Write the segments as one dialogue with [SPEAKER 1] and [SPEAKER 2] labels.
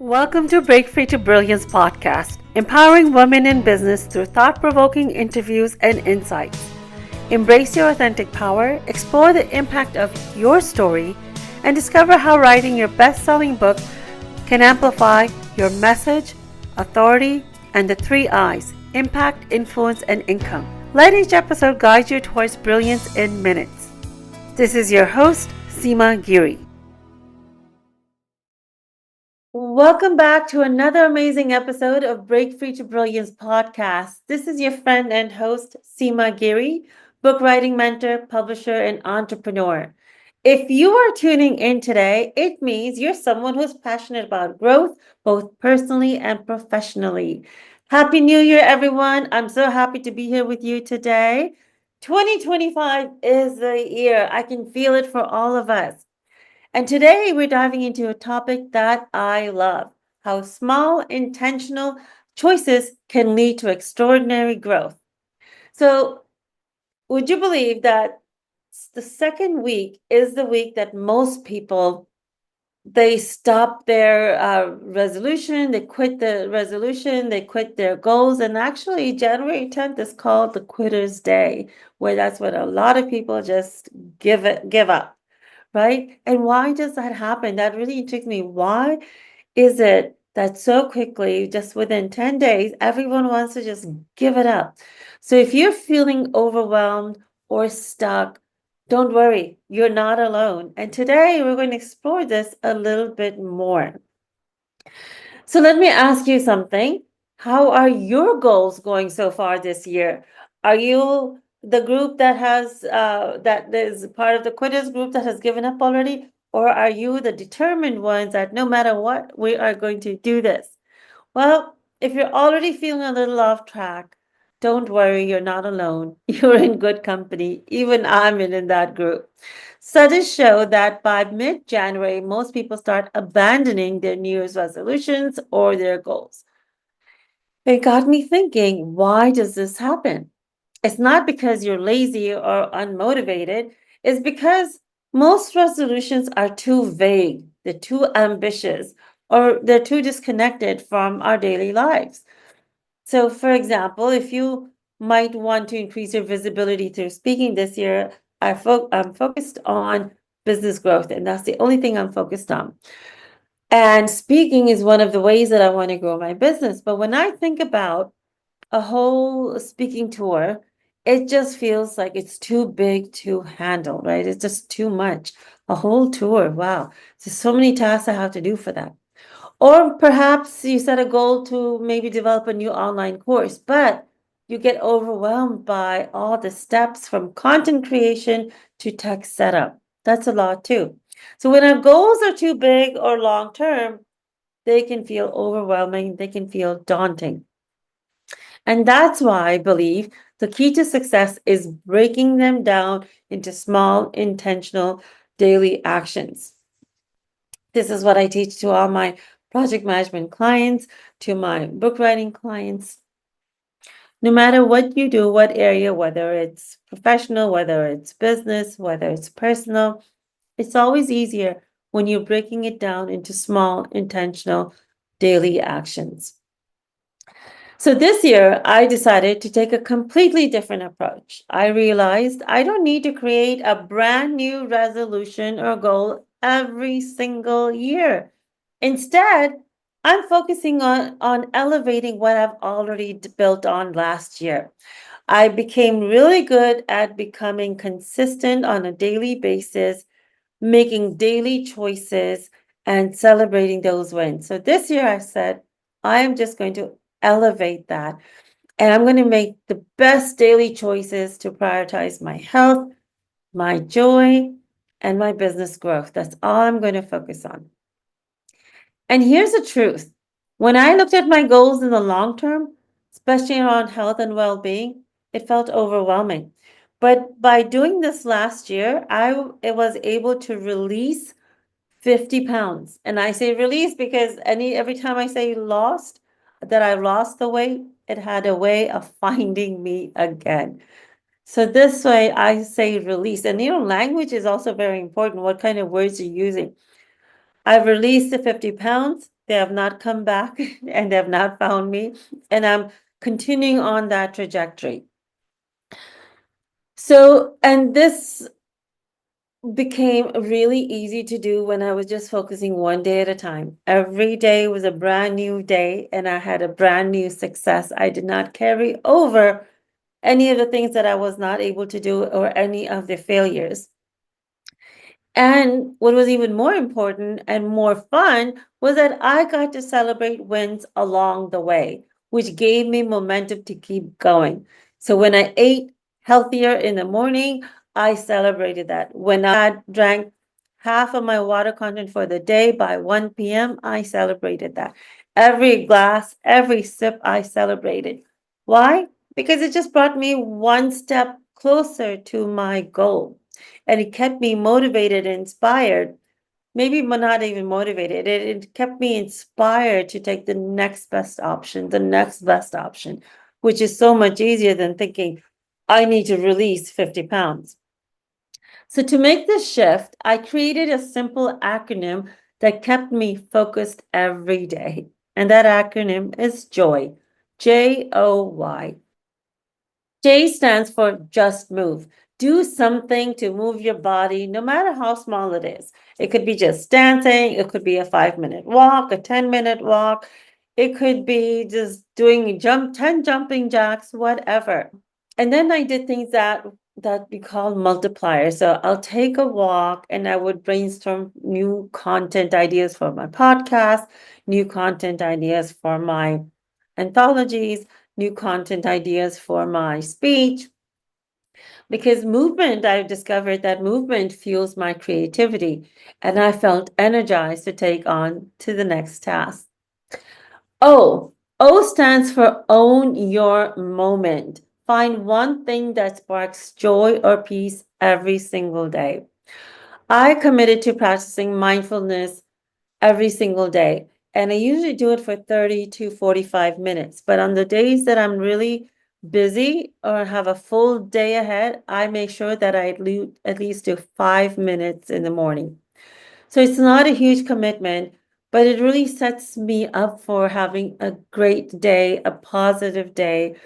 [SPEAKER 1] Welcome to Break Free to Brilliance podcast, empowering women in business through thought provoking interviews and insights. Embrace your authentic power, explore the impact of your story, and discover how writing your best selling book can amplify your message, authority, and the 3 I's: impact, influence, and income. Let each episode guide you towards brilliance in minutes. This is your host, Seema Giri. Welcome back to another amazing episode of Break Free to Brilliance podcast. This is your friend and host, Seema Giri, book writing mentor, publisher, and entrepreneur. If you are tuning in today, it means you're someone who's passionate about growth, both personally and professionally. Happy New Year, everyone. I'm so happy to be here with you today. 2025 is the year. I can feel it for all of us. And today we're diving into a topic that I love: how small, intentional choices can lead to extraordinary growth. So, would you believe that the second week is the week that most people they stop their resolution, they quit the resolution, they quit their goals, and actually January 10th is called the Quitter's Day, where that's when a lot of people just give up, right? And why does that happen? That really intrigues me. Why is it that so quickly, just within 10 days, everyone wants to just give it up? So if you're feeling overwhelmed or stuck, don't worry, you're not alone. And today we're going to explore this a little bit more. So let me ask you something. How are your goals going so far this year? Are you the group that is part of the quitters group that has given up already? Or are you the determined ones that no matter what, we are going to do this? Well, if you're already feeling a little off track, don't worry, you're not alone. You're in good company. Even I'm in that group. Studies show that by mid January, most people start abandoning their New Year's resolutions or their goals. It got me thinking, why does this happen? It's not because you're lazy or unmotivated, it's because most resolutions are too vague, they're too ambitious, or they're too disconnected from our daily lives. So, for example, if you might want to increase your visibility through speaking this year, I'm focused on business growth, and that's the only thing I'm focused on. And speaking is one of the ways that I want to grow my business. But when I think about a whole speaking tour, it just feels like it's too big to handle, right? It's just too much. A whole tour, wow. There's so many tasks I have to do for that. Or perhaps you set a goal to maybe develop a new online course, but you get overwhelmed by all the steps from content creation to tech setup. That's a lot too. So when our goals are too big or long term, they can feel overwhelming, they can feel daunting. And that's why I believe the key to success is breaking them down into small, intentional daily actions. This is what I teach to all my project management clients, to my book writing clients. No matter what you do, what area, whether it's professional, whether it's business, whether it's personal, it's always easier when you're breaking it down into small, intentional daily actions. So this year, I decided to take a completely different approach. I realized I don't need to create a brand new resolution or goal every single year. Instead, I'm focusing on elevating what I've already built on last year. I became really good at becoming consistent on a daily basis, making daily choices, and celebrating those wins. So this year, I said, I am just going to elevate that. And I'm going to make the best daily choices to prioritize my health, my joy, and my business growth. That's all I'm going to focus on. And here's the truth: when I looked at my goals in the long term, especially around health and well being, it felt overwhelming. But by doing this last year, I was able to release 50 pounds. And I say release because every time I say lost, that I lost the weight, it had a way of finding me again. So this way I say release. And language is also very important. What kind of words you're using. I've released the 50 pounds. They have not come back and they have not found me. And I'm continuing on that trajectory. So, and this became really easy to do when I was just focusing one day at a time. Every day was a brand new day, and I had a brand new success. I did not carry over any of the things that I was not able to do or any of the failures. And what was even more important and more fun was that I got to celebrate wins along the way, which gave me momentum to keep going. So when I ate healthier in the morning, I celebrated that. When I had drank half of my water content for the day by 1 p.m., I celebrated that. Every glass, every sip, I celebrated. Why? Because it just brought me one step closer to my goal, and it kept me motivated and inspired. Maybe not even motivated, it kept me inspired to take the next best option, the next best option, which is so much easier than thinking, I need to release 50 pounds. So, to make this shift, I created a simple acronym that kept me focused every day. And that acronym is JOY, JOY. J stands for just move. Do something to move your body, no matter how small it is. It could be just dancing, it could be a 5 minute walk, a 10-minute walk, it could be just doing 10 jumping jacks, whatever. And then I did things that we call multipliers. So I'll take a walk and I would brainstorm new content ideas for my podcast, new content ideas for my anthologies, new content ideas for my speech. Because movement, I've discovered that movement fuels my creativity, and I felt energized to take on to the next task. O. O stands for own your moment. Find one thing that sparks joy or peace every single day. I committed to practicing mindfulness every single day. And I usually do it for 30 to 45 minutes. But on the days that I'm really busy or have a full day ahead, I make sure that I at least do 5 minutes in the morning. So it's not a huge commitment, but it really sets me up for having a great day, a positive day,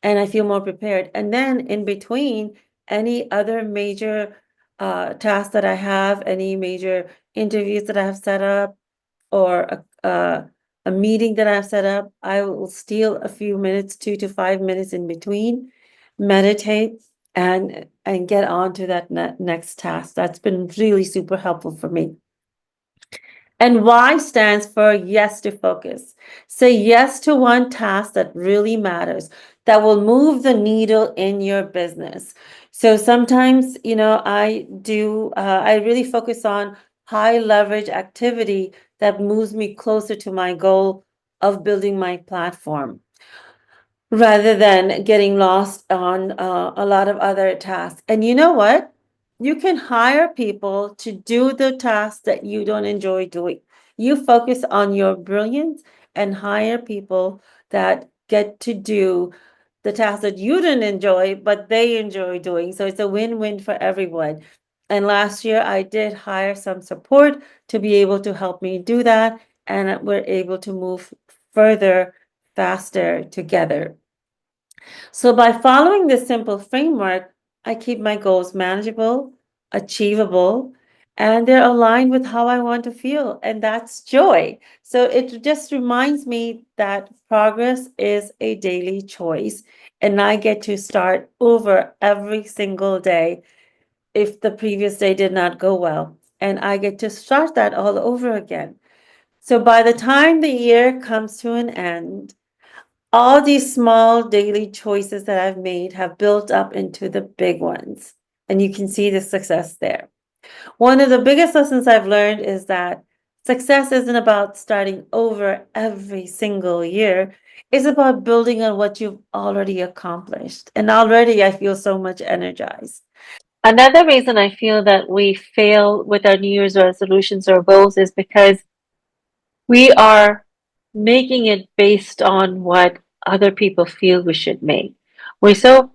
[SPEAKER 1] and I feel more prepared. And then in between, any other major tasks that I have, any major interviews that I have set up, or a meeting that I've set up, I will steal a few minutes, 2 to 5 minutes in between, meditate, and get on to that next task. That's been really super helpful for me. And Y stands for yes to focus. Say yes to one task that really matters, that will move the needle in your business. So sometimes, I really focus on high leverage activity that moves me closer to my goal of building my platform, rather than getting lost on a lot of other tasks. And you know what? You can hire people to do the tasks that you don't enjoy doing. You focus on your brilliance and hire people that get to do the tasks that you didn't enjoy, but they enjoy doing. So it's a win-win for everyone. And last year, I did hire some support to be able to help me do that. And we're able to move further, faster together. So by following this simple framework, I keep my goals manageable, achievable, and they're aligned with how I want to feel, and that's joy. So it just reminds me that progress is a daily choice, and I get to start over every single day if the previous day did not go well, and I get to start that all over again. So by the time the year comes to an end, all these small daily choices that I've made have built up into the big ones. And you can see the success there. One of the biggest lessons I've learned is that success isn't about starting over every single year. It's about building on what you've already accomplished. And already I feel so much energized. Another reason I feel that we fail with our New Year's resolutions or goals is because we are making it based on what other people feel we should make. We're so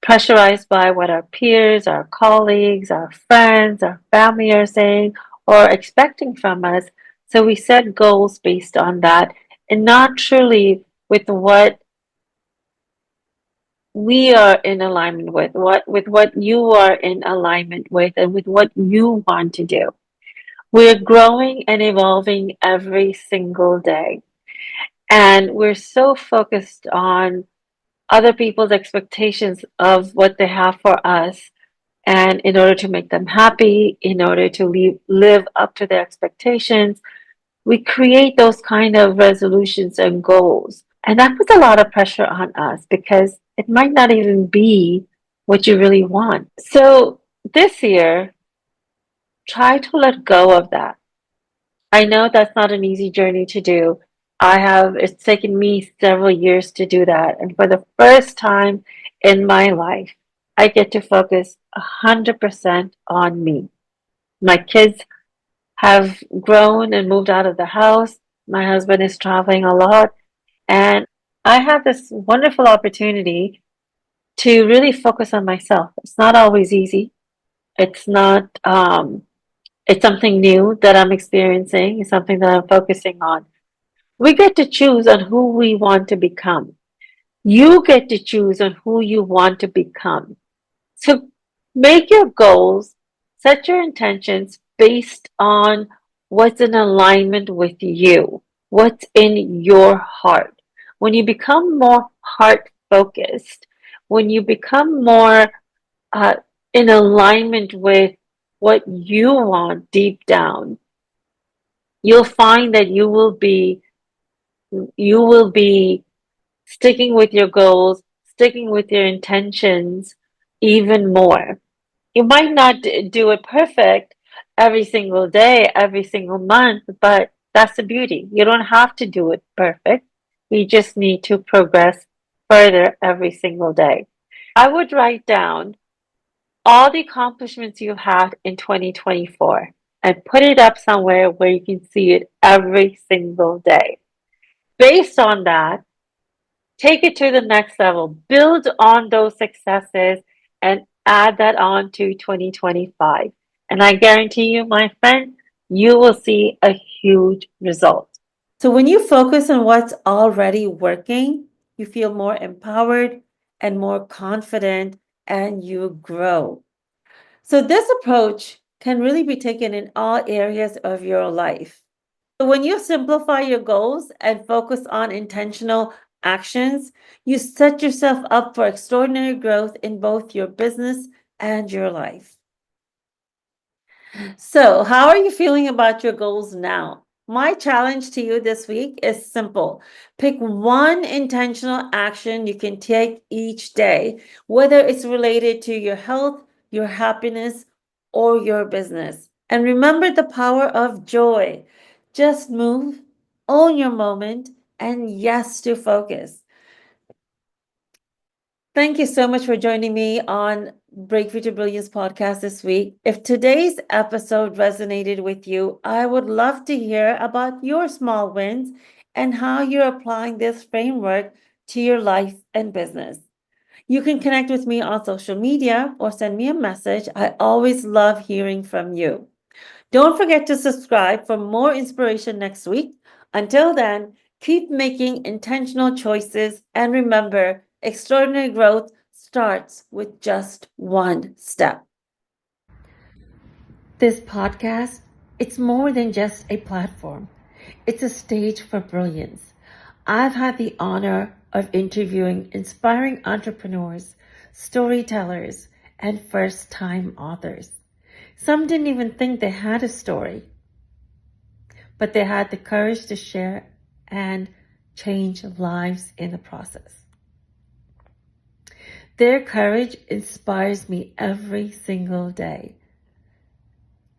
[SPEAKER 1] pressurized by what our peers, our colleagues, our friends, our family are saying or expecting from us So we set goals based on that and not truly with what we are in alignment with what you are in alignment with and with what you want to do. We're growing and evolving every single day. And we're so focused on other people's expectations of what they have for us. And in order to make them happy, in order to live up to their expectations, we create those kind of resolutions and goals. And that puts a lot of pressure on us because it might not even be what you really want. So this year, try to let go of that. I know that's not an easy journey to do. It's taken me several years to do that. And for the first time in my life, I get to focus 100% on me. My kids have grown and moved out of the house. My husband is traveling a lot. And I have this wonderful opportunity to really focus on myself. It's not always easy. It's not, it's something new that I'm experiencing. It's something that I'm focusing on. We get to choose on who we want to become. You get to choose on who you want to become. So make your goals, set your intentions based on what's in alignment with you, what's in your heart. When you become more heart focused, when you become more uh, in alignment with what you want deep down, you'll find that you will be sticking with your goals, sticking with your intentions even more. You might not do it perfect every single day, every single month, but that's the beauty. You don't have to do it perfect. You just need to progress further every single day. I would write down all the accomplishments you had in 2024 and put it up somewhere where you can see it every single day. Based on that, take it to the next level. Build on those successes and add that on to 2025. And I guarantee you, my friend, you will see a huge result. So when you focus on what's already working, you feel more empowered and more confident and you grow. So this approach can really be taken in all areas of your life. So when you simplify your goals and focus on intentional actions, you set yourself up for extraordinary growth in both your business and your life. So, how are you feeling about your goals now? My challenge to you this week is simple. Pick one intentional action you can take each day, whether it's related to your health, your happiness, or your business. And remember the power of joy. Just move, own your moment, and yes to focus. Thank you so much for joining me on Breakthrough to Brilliance podcast this week. If today's episode resonated with you, I would love to hear about your small wins and how you're applying this framework to your life and business. You can connect with me on social media or send me a message. I always love hearing from you. Don't forget to subscribe for more inspiration next week. Until then, keep making intentional choices and remember, extraordinary growth starts with just one step. This podcast, it's more than just a platform. It's a stage for brilliance. I've had the honor of interviewing inspiring entrepreneurs, storytellers, and first-time authors. Some didn't even think they had a story, but they had the courage to share and change lives in the process. Their courage inspires me every single day.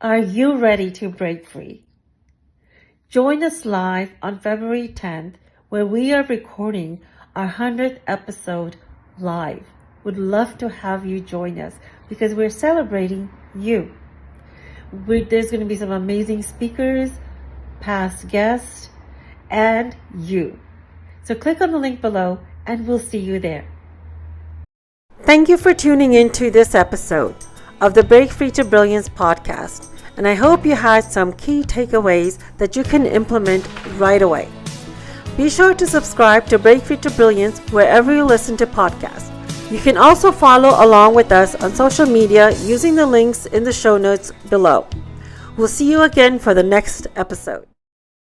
[SPEAKER 1] Are you ready to break free? Join us live on February 10th, where we are recording our 100th episode live. Would love to have you join us because we're celebrating you. There's going to be some amazing speakers, past guests, and you. So click on the link below and we'll see you there. Thank you for tuning in to this episode of the Break Free to Brilliance podcast. and I hope you had some key takeaways that you can implement right away. Be sure to subscribe to Break Free to Brilliance wherever you listen to podcasts. You can also follow along with us on social media using the links in the show notes below. We'll see you again for the next episode.